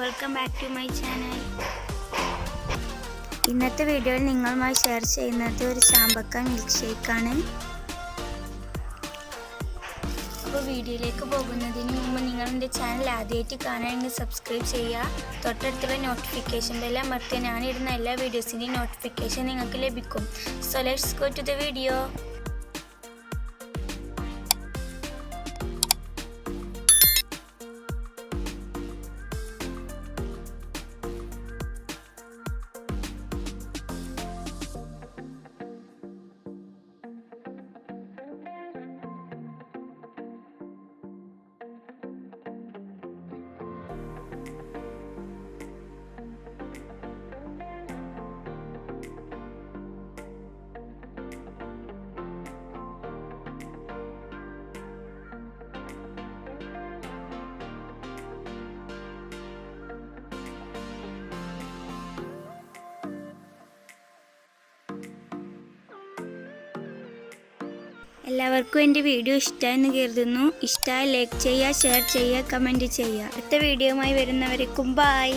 Welcome back to my channel. ഇന്നത്തെ വീഡിയോയിൽ നിങ്ങളുമായി ഷെയർ ചെയ്യുന്നത് ഒരു ചാമ്പക്ക മിൽക്ക് ഷേക്കാണ്. അപ്പോൾ വീഡിയോയിലേക്ക് പോകുന്നതിന് മുമ്പ് നിങ്ങൾ എൻ്റെ ചാനൽ ആദ്യമായിട്ട് കാണണമെങ്കിൽ സബ്സ്ക്രൈബ് ചെയ്യുക. തൊട്ടടുത്തുള്ള നോട്ടിഫിക്കേഷൻ ബെൽ അമർത്തിയാൽ ഞാനിടുന്ന എല്ലാ വീഡിയോസിൻ്റെയും നോട്ടിഫിക്കേഷൻ നിങ്ങൾക്ക് ലഭിക്കും. So let's go to the video. എല്ലാവർക്കും എൻ്റെ വീഡിയോ ഇഷ്ടമായെന്ന് കരുതുന്നു. ഇഷ്ടമായി ലൈക്ക് ചെയ്യുക, ഷെയർ ചെയ്യുക, കമൻറ്റ് ചെയ്യുക. അടുത്ത വീഡിയോയുമായി വരുന്നവരേക്കും ബൈ.